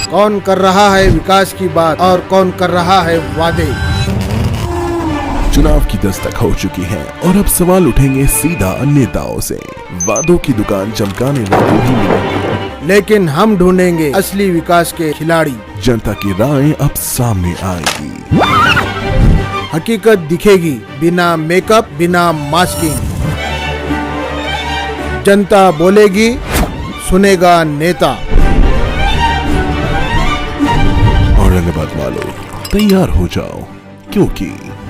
कौन कर रहा है विकास की बात और कौन कर रहा है वादे। चुनाव की दस्तक हो चुकी है और अब सवाल उठेंगे सीधा नेताओं से। वादों की दुकान चमकाने वाले भी मिलेंगे, लेकिन हम ढूंढेंगे असली विकास के खिलाड़ी। जनता की राय अब सामने आएगी, हकीकत दिखेगी बिना मेकअप बिना मास्किंग। जनता बोलेगी, सुनेगा नेता। औरंगाबाद वालों तैयार हो जाओ, क्योंकि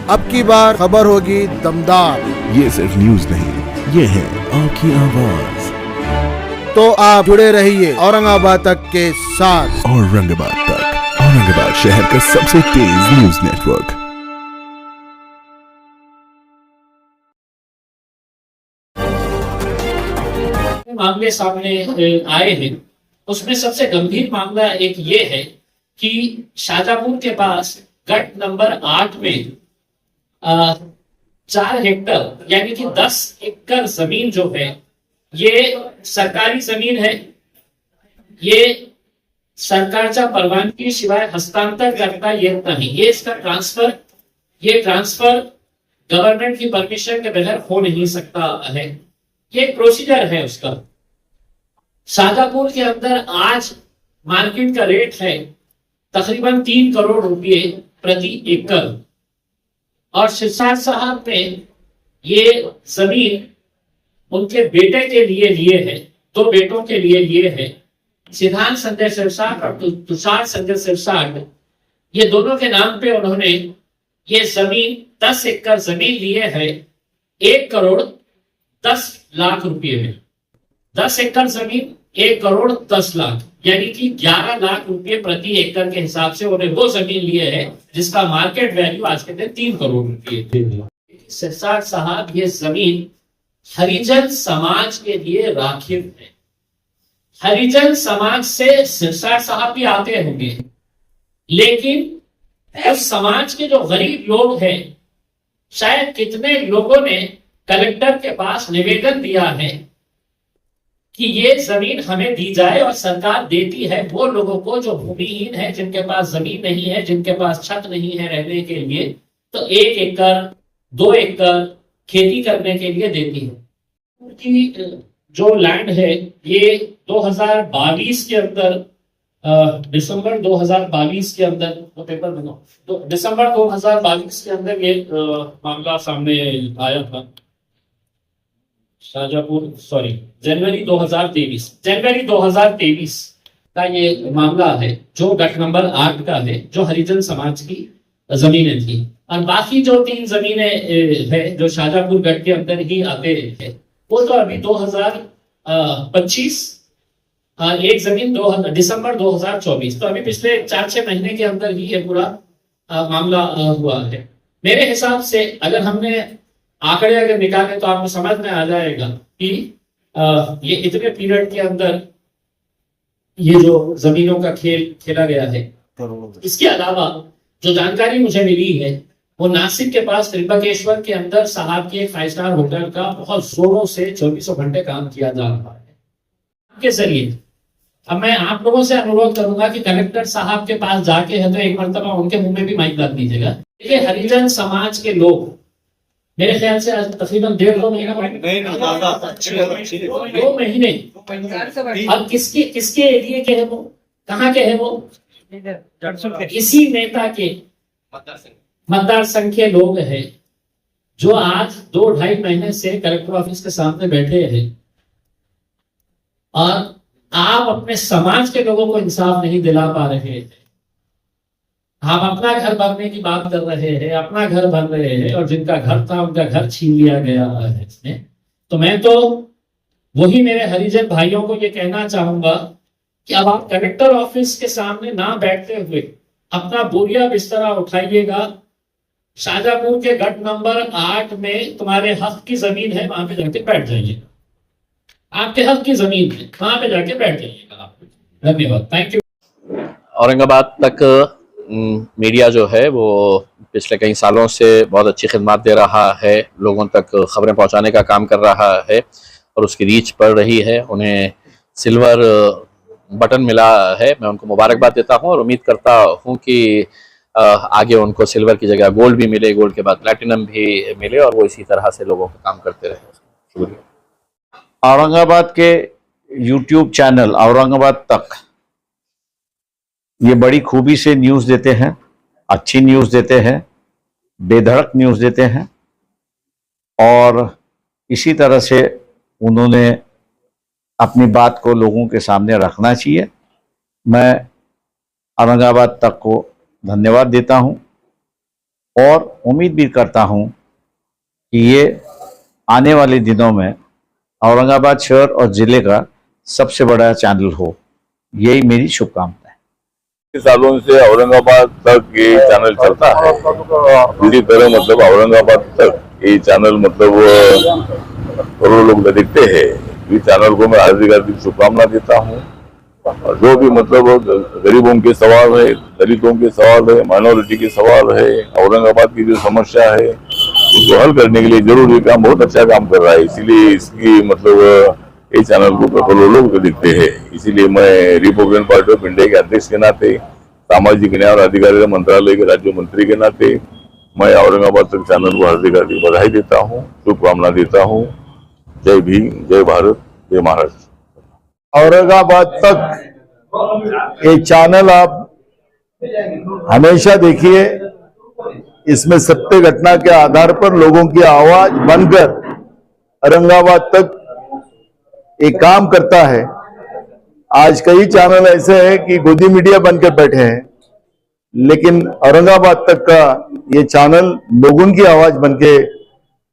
अब की बार खबर होगी दमदार। ये सिर्फ न्यूज नहीं, ये है आपकी आवाज। तो आप जुड़े रहिए औरंगाबाद तक के साथ। औरंगाबाद तक, औरंगाबाद शहर का सबसे तेज न्यूज नेटवर्क। मामले सामने आए हैं, उसमें सबसे गंभीर मामला एक ये है कि शाहजहांपुर के पास गट नंबर 8 में 4 हेक्टर यानी कि 10 एकड़ जमीन जो है ये सरकारी जमीन है। ये सरकारच्या परवानगी शिवाय हस्तांतर करता येत नहीं। ये इसका ट्रांसफर गवर्नमेंट की परमिशन के बगैर हो नहीं सकता है। ये एक प्रोसीजर है उसका। शाहजहांपुर के अंदर आज मार्केट का रेट है तकरीबन 3 करोड़ रुपए प्रति एकड़ और सिरसाट साहब ने ये जमीन उनके बेटे के लिए है, 2 बेटों के लिए है। सिद्धांत संजय सिरसाट और तुषार संजय सिरसाट, ये दोनों के नाम पे उन्होंने ये जमीन 10 एकड़ जमीन लिए है 1 करोड़ 10 लाख रुपए में। 10 एकड़ जमीन 1 करोड़ 10 लाख यानी कि 11 लाख रुपए प्रति एकड़ के हिसाब से उन्हें वो जमीन लिए है जिसका मार्केट वैल्यू आज के दिन 3 करोड़ रुपए। सिरसाट साहब ये जमीन हरिजन समाज के लिए राखिव है। हरिजन समाज से सिरसाट साहब भी आते होंगे, लेकिन उस समाज के जो गरीब लोग हैं, शायद कितने लोगों ने कलेक्टर के पास निवेदन दिया है कि ये जमीन हमें दी जाए और सरकार देती है वो लोगों को जो भूमिहीन है, जिनके पास जमीन नहीं है, जिनके पास छत नहीं है रहने के लिए, तो 1 एकड़ 2 एकड़ खेती करने के लिए देती है। उनकी जो लैंड है ये 2022 के अंदर दिसंबर 2022 के अंदर वो पेपर बनाओ तो दिसंबर 2022 के अंदर ये मामला सामने आया था। शाहजहांपुर जनवरी 2023 का ये मामला है जो गट नंबर 8 का है, जो हरिजन समाज की जमीनें थी। और बाकी जो 3 जमीनें है जो शाहजहांपुर गट के अंदर ही आते हैं वो तो अभी 2025 एक जमीन दिसंबर 2024, तो अभी पिछले 4-6 महीने के अंदर ही ये पूरा मामला हुआ है। मेरे हिसाब से अगर हमने आंकड़े अगर निकाले तो आपको समझ में आ जाएगा कि ये इतने पीरियड के अंदर ये जो जमीनों का खेल खेला गया है। इसके अलावा जो जानकारी मुझे मिली है वो नासिक के पास त्रिंबकेश्वर के अंदर साहब की एक 5 स्टार होटल का बहुत जोरों से 24 घंटे काम किया जा रहा है के जरिए। अब मैं आप लोगों से अनुरोध करूंगा कि कलेक्टर साहब के पास जाके है तो एक मरतबा उनके मुंह में भी माइक रख दीजिएगा। देखिए हरिजन समाज के लोग मेरे ख्याल से तकरीबन 1.5-2 महीना 2 महीने अब किसके एरिया के है वो, कहाँ के है वो, इसी नेता के मतदार संघ के लोग हैं जो आज 2-2.5 महीने से कलेक्टर ऑफिस के सामने बैठे हैं और आप अपने समाज के लोगों को इंसाफ नहीं दिला पा रहे हैं। आप अपना घर भरने की बात कर रहे हैं, अपना घर भर रहे हैं और जिनका घर था उनका घर छीन लिया गया है इसने। तो मैं तो वही मेरे हरिजन भाइयों को ये कहना चाहूंगा कि अब आप कलेक्टर ऑफिस के सामने ना बैठते हुए अपना बोरिया बिस्तरा उठाइएगा। शाहजहांपुर के गट नंबर 8 में तुम्हारे हक की जमीन है, वहां पे जाके बैठ जाइए। आपके हक की जमीन है, वहां पे जाके बैठ जाइएगा। धन्यवाद, थैंक यू। औरंगाबाद तक मीडिया जो है वो पिछले कई सालों से बहुत अच्छी खिदमत दे रहा है, लोगों तक खबरें पहुंचाने का काम कर रहा है और उसकी रीच बढ़ रही है। उन्हें सिल्वर बटन मिला है, मैं उनको मुबारकबाद देता हूं और उम्मीद करता हूं कि आगे उनको सिल्वर की जगह गोल्ड भी मिले, गोल्ड के बाद प्लैटिनम भी मिले और वो इसी तरह से लोगों का काम करते रहे। शुक्रिया। औरंगाबाद के YouTube चैनल औरंगाबाद तक ये बड़ी खूबी से न्यूज़ देते हैं, अच्छी न्यूज़ देते हैं, बेधड़क न्यूज़ देते हैं और इसी तरह से उन्होंने अपनी बात को लोगों के सामने रखना चाहिए। मैं औरंगाबाद तक को धन्यवाद देता हूं और उम्मीद भी करता हूं कि ये आने वाले दिनों में औरंगाबाद शहर और ज़िले का सबसे बड़ा चैनल हो, यही मेरी शुभकामना है। सालों से औरंगाबाद तक ये चैनल चलता है, इसी तरह मतलब औरंगाबाद तक ये चैनल मतलब करोड़ों लोग देखते हैं। इस चैनल को मैं हार्दिक शुभकामना देता हूँ। और जो भी मतलब गरीबों के सवाल है, दलितों के सवाल है, माइनॉरिटी के सवाल है, औरंगाबाद की जो समस्या है उसको हल करने के लिए जरूर ये काम बहुत अच्छा काम कर रहा है। इसीलिए इसकी मतलब ये चैनल को करोड़ों लोग देखते हैं। इसीलिए मैं रिपब्लिकन पार्टी ऑफ इंडिया के अध्यक्ष के नाते, सामाजिक न्याय और अधिकारिता मंत्रालय के राज्य मंत्री के नाते मैं औरंगाबाद तक चैनल को हार्दिक बधाई देता हूँ, शुभकामना देता हूँ। जय भीम, जय भारत, जय महाराष्ट्र। औरंगाबाद तक ये चैनल आप हमेशा देखिए, इसमें सत्य घटना के आधार पर लोगों की आवाज बनकर औरंगाबाद तक एक काम करता है। आज कई चैनल ऐसे हैं कि गोदी मीडिया बनकर बैठे हैं, लेकिन औरंगाबाद तक का ये चैनल लोगों की आवाज बनके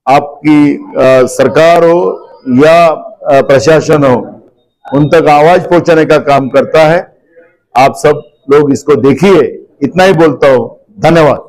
आपकी सरकार हो या प्रशासन हो उन तक आवाज पहुंचाने का काम करता है। आप सब लोग इसको देखिए, इतना ही बोलता हूं। धन्यवाद।